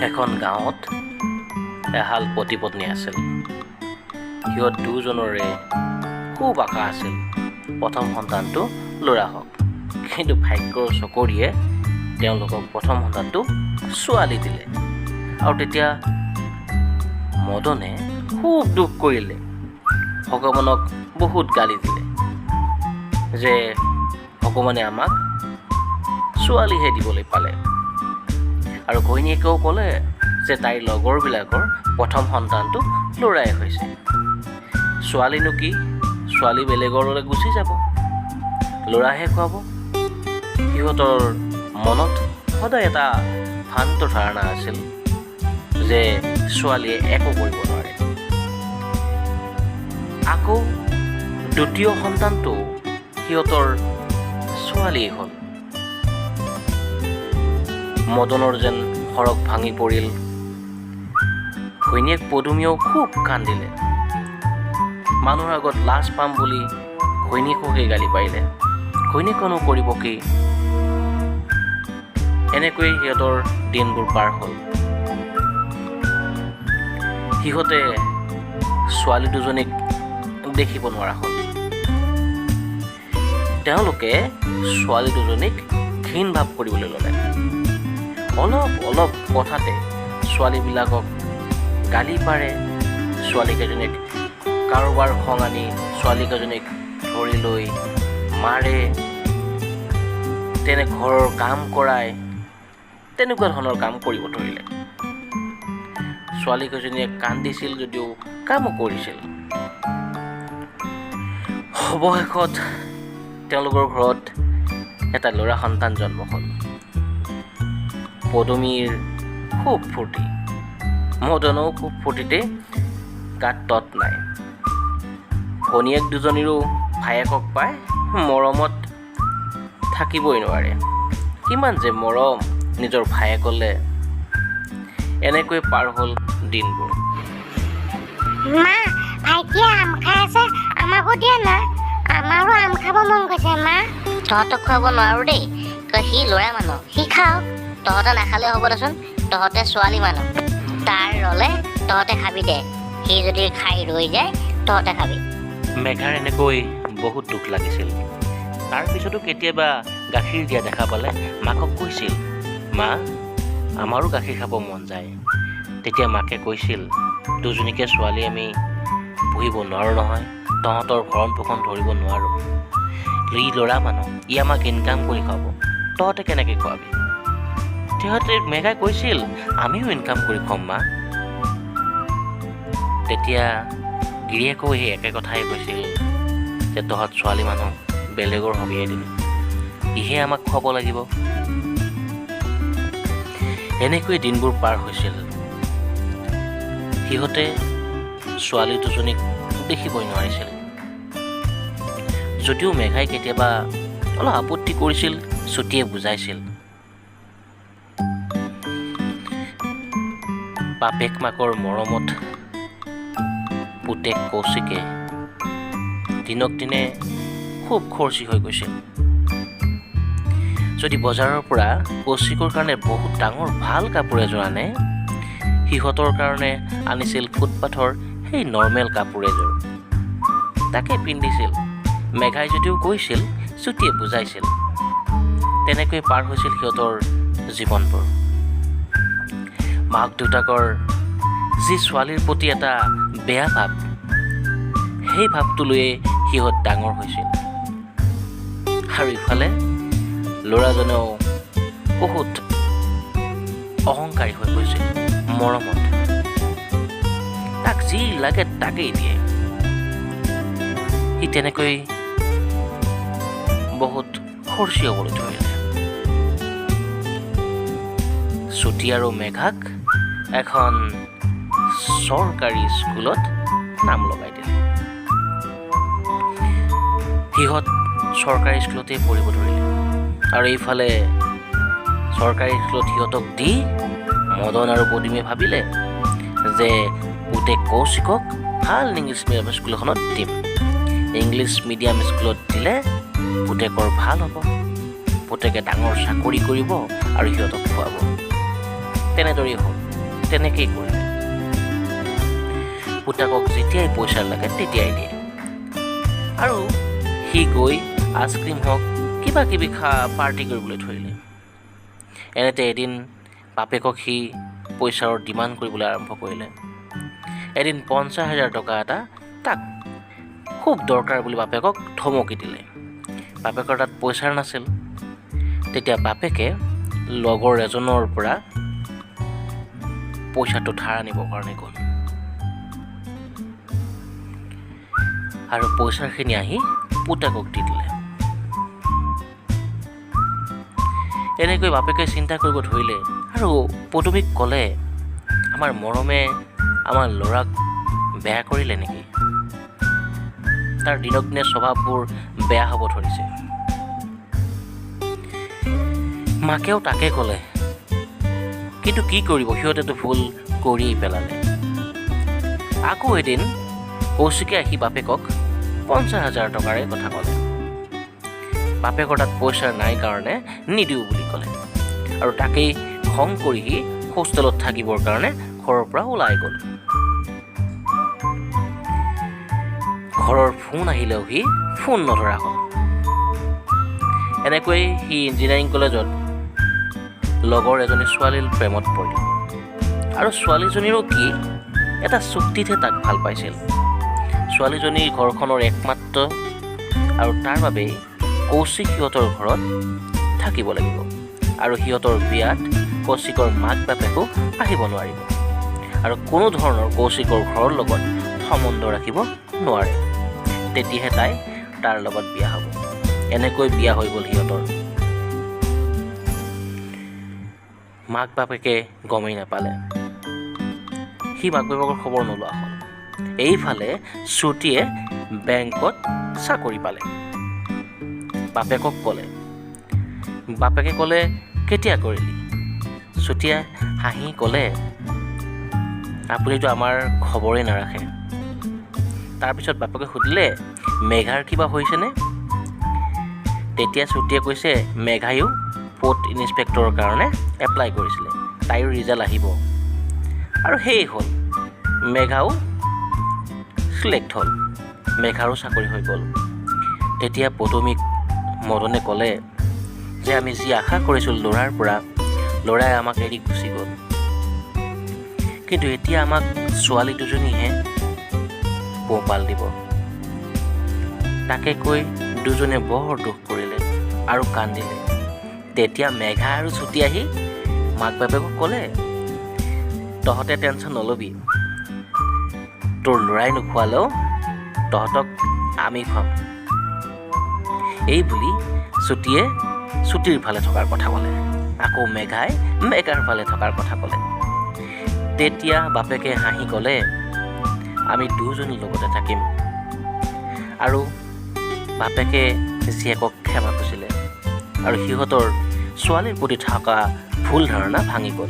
এখন গাঁৱত এহাল পতি পত্নী আছিল। সিহঁত দুজনৰে খুব আশা আছিল প্ৰথম সন্তানটো ল'ৰা হওক, কিন্তু ভাগ্যৰ চকৰিয়ে তেওঁলোকক প্ৰথম সন্তানটো ছোৱালী দিলে। আৰু তেতিয়া মদনে খুব দুখ কৰিলে, ভগৱানক বহুত গালি দিলে যে ভগৱানে আমাক ছোৱালীহে দিবলৈ পালে। আৰু ঘৈণীয়েকেও ক'লে যে তাইৰ লগৰবিলাকৰ প্ৰথম সন্তানটো ল'ৰাই হৈছে, ছোৱালীনো কি, ছোৱালী বেলেগলৈ গুচি যাব, ল'ৰাহে খুৱাব। সিহঁতৰ মনত সদায় এটা ভ্ৰান্ত ধাৰণা আছিল যে ছোৱালীয়ে একো কৰিব নোৱাৰে। আকৌ দ্বিতীয় সন্তানটো সিহঁতৰ ছোৱালীয়ে হ'ল। মদনৰ যেন সৰগ ভাঙি পৰিল। ঘৈণীয়েক পদুমীয়েও খুব কান্দিলে। মানুহৰ আগত লাজ পাম বুলি ঘৈণীয়েককে গালি পাৰিলে। ঘৈণীয়েকনো কৰিব কি? এনেকৈয়ে সিহঁতৰ দিনবোৰ পাৰ হ'ল। সিহঁতে ছোৱালী দুজনীক দেখিব নোৱাৰা হ'ল। তেওঁলোকে ছোৱালী দুজনীক ঘিণ ভাৱ কৰিবলৈ ল'লে। অলপ অলপ কথাতে ছোৱালীবিলাকক গালি পাৰে, ছোৱালীকেইজনীক কাৰোবাৰ খং আনি ছোৱালীকেইজনীক ধৰি লৈ মাৰে, তেনে ঘৰৰ কাম কৰায়, তেনেকুৱা ধৰণৰ কাম কৰিব ধৰিলে। ছোৱালীকেইজনীয়ে কান্দিছিল যদিও কামো কৰিছিল। অৱশেষত তেওঁলোকৰ ঘৰত এটা ল'ৰা সন্তান জন্ম হ'ল। পদুমীৰ খুব ফূৰ্তি, মদনৰো খুব ফূৰ্তিতে গাত তত নাই। ভনীয়েক দুজনীৰো ভায়েকক পাই মৰমত থাকিবই নোৱাৰে। কিমান যে মৰম নিজৰ ভায়েকলে। এনেকৈ পাৰ হ'ল দিনবোৰ। মা, ভাইটিয়ে আম খাই আছে, আমাকো দিয়া না, আমাৰো আম খাব মন গৈছে। মা, তহঁতক খুৱাব নোৱাৰো দেই, সি ল'ৰা মানুহ, সি খাওক, তহঁতে নাখালে হ'ব দেচোন, তহঁতে ছোৱালী মানুহ, তাৰ ৰলে তহঁতে খাবি দে, সি যদি খাই ৰৈ যায় তহঁতে খাবি। মেঘাৰ এনেকৈ বহুত দুখ লাগিছিল। তাৰপিছতো কেতিয়াবা গাখীৰ দিয়া দেখা পালে মাকক কৈছিল, মা, আমাৰো গাখীৰ খাব মন যায়। তেতিয়া মাকে কৈছিল, দুজনীকে ছোৱালী আমি পুহিব নোৱাৰোঁ নহয়, তহঁতৰ ভৰণ পোষণ ধৰিব নোৱাৰোঁ, ই ল'ৰা মানুহ, ই আমাক ইনকাম কৰি খুৱাব, তহঁতে কেনেকৈ খুৱাবি? সিহঁতে মেঘাই কৈছিল, আমিও ইনকাম কৰি খুৱাম মা। তেতিয়া গিৰিয়েকেও সেই একে কথাই কৈছিল যে তহঁত ছোৱালী মানুহ, বেলেগৰ হবি এদিন, ইহে আমাক খুৱাব লাগিব। এনেকৈ দিনবোৰ পাৰ হৈছিল। সিহঁতে ছোৱালী দুজনীক দেখিবই নোৱাৰিছিল। যদিও মেঘাই কেতিয়াবা অলপ আপত্তি কৰিছিল, চুটিয়ে বুজাইছিল। বাপেক মাকৰ মৰমত পুতেক কৌশিকে দিনক দিনে খুব খৰচী হৈ গৈছিল। যদি বজাৰৰ পৰা কৌশিকৰ কাৰণে বহুত ডাঙৰ ভাল কাপোৰ এযোৰ আনে, সিহঁতৰ কাৰণে আনিছিল ফুটপাথৰ সেই নৰ্মেল কাপোৰ এযোৰ, তাকে পিন্ধিছিল। মেঘাই যদিও কৈছিল, চুটিয়ে বুজাইছিল। তেনেকৈ পাৰ হৈছিল সিহঁতৰ জীৱনবোৰ। মাক দেউতাকৰ যি ছোৱালীৰ প্ৰতি এটা বেয়া ভাৱ, সেই ভাৱটো লৈয়ে সিহঁত ডাঙৰ হৈছিল। আৰু ইফালে ল'ৰাজনেও বহুত অহংকাৰী হৈ গৈছিল মৰমত। তাক যি লাগে তাকেই দিয়ে। সি তেনেকৈ বহুত খৰচী হ'বলৈ ধৰিলে। চুটি আৰু মেঘাক এখন চৰকাৰী স্কুলত নাম লগাই দিলে। সিহঁত চৰকাৰী স্কুলতেই পঢ়িব ধৰিলে। আৰু এইফালে চৰকাৰী স্কুলত সিহঁতক দি মদন আৰু পদুমীয়ে ভাবিলে যে পুতেক কৌশিকক ভাল ইংলিছ মিডিয়াম স্কুল এখনত দিম। ইংলিছ মিডিয়াম স্কুলত দিলে পুতেকৰ ভাল হ'ব, পুতেকে ডাঙৰ চাকৰি কৰিব আৰু সিহঁতক খুৱাব। তেনেদৰেই হ'ল। তেনেকেই কৰিলে। পুতাকক যেতিয়াই পইচা লাগে তেতিয়াই দিয়ে, আৰু সি গৈ আইচক্ৰীম হওক কিবা কিবি পাৰ্টি কৰিবলৈ ধৰিলে। এনেতে এদিন বাপেকক সি পইচাৰ ডিমাণ্ড কৰিবলৈ আৰম্ভ কৰিলে। এদিন 50,000 টকা এটা তাক খুব দৰকাৰ বুলি বাপেকক ধমকি দিলে। বাপেকৰ তাত পইচা নাছিল। তেতিয়া বাপেকে লগৰ এজনৰ পৰা পইচাটো ধাৰ আনিবৰ কাৰণে গ'ল, আৰু পইচাখিনি আহি পুতাকক দি দিলে। এনেকৈ বাপেকে চিন্তা কৰিব ধৰিলে, আৰু পদুমীক ক'লে, আমাৰ মৰমে আমাৰ ল'ৰাক বেয়া কৰিলে নেকি? তাৰ দিনক দিনে স্বভাৱবোৰ বেয়া হ'ব ধৰিছে। মাকেও তাকে ক'লে, কিন্তু কি কৰিব, সিহঁতেতো ভুল কৰিয়েই পেলালে। আকৌ এদিন কৌশিকে আহি বাপেকক 50,000 টকাৰে কথা ক'লে। বাপেকৰ তাত পইচা নাই কাৰণে নিদিওঁ বুলি ক'লে, আৰু তাকেই খং কৰি সি হোষ্টেলত থাকিবৰ কাৰণে ঘৰৰ পৰা ওলাই গ'ল। ঘৰৰ ফোন আহিলেও সি ফোন নধৰা হ'ল। এনেকৈ সি ইঞ্জিনিয়াৰিং কলেজত লগৰ এজনী ছোৱালীৰ প্ৰেমত পৰিল, আৰু ছোৱালীজনীৰো কি এটা চুক্তিতহে তাক ভাল পাইছিল। ছোৱালীজনীৰ ঘৰখনৰ একমাত্ৰ, আৰু তাৰ বাবেই কৌশিক সিহঁতৰ ঘৰত থাকিব লাগিব, আৰু সিহঁতৰ বিয়াত কৌশিকৰ মাক বাপেকো আহিব নোৱাৰিব, আৰু কোনো ধৰণৰ কৌশিকৰ ঘৰৰ লগত সম্বন্ধ ৰাখিব নোৱাৰে। তেতিয়াহে তাই তাৰ লগত বিয়া হ'ব। এনেকৈ বিয়া হৈ গ'ল সিহঁতৰ। মাক বাপেকে গমেই নাপালে। সি মাক বাপেকৰ খবৰ নোলোৱা হ'ল। এইফালে শ্ৰুতিয়ে বেংকত চাকৰি পালে। বাপেকে ক'লে কেতিয়া কৰিলি? শ্ৰুতিয়ে হাঁহি ক'লে, আপুনিতো আমাৰ খবৰেই নাৰাখে। তাৰপিছত বাপেকে সুধিলে, মেঘাৰ কিবা হৈছেনে? তেতিয়া শ্ৰুতিয়ে কৈছে, মেঘায়ো পোষ্ট ইনস্পেক্টৰৰ কাৰণে এপ্লাই কৰিছিলে, তাইৰো ৰিজাল্ট আহিব, আৰু সেয়ে হ'ল, মেঘাও চিলেক্ট হ'ল, মেঘাৰো চাকৰি হৈ গ'ল। তেতিয়া পদুমীক মদনে ক'লে যে আমি যি আশা কৰিছিলোঁ ল'ৰাৰ পৰা, ল'ৰাই আমাক এৰি গুচি গ'ল, কিন্তু এতিয়া আমাক ছোৱালী দুজনীহে পোহপাল দিব। তাকে কৈ দুজনে বৰ দুখ কৰিলে আৰু কান্দিলে। তেতিয়া মেঘা আৰু শ্ৰুতি আহি মাক বাপেকক ক'লে, তহঁতে টেনশ্যন নল'বি, তোৰ ল'ৰাই নোখোৱালেও তহঁতক আমি খুৱাম। এই বুলি শ্ৰুতিয়ে শ্ৰুতিৰ ফালে থকাৰ কথা ক'লে, আকৌ মেঘাই মেঘাৰ ফালে থকাৰ কথা ক'লে। তেতিয়া বাপেকে হাঁহি ক'লে, আমি দুজনী লগতে থাকিম, আৰু বাপেকে জীয়েকক ক্ষমা খুজিলে, আৰু সিহঁতৰ ছোৱালীৰ প্ৰতি থকা ভুল ধাৰণা ভাঙি গ'ল।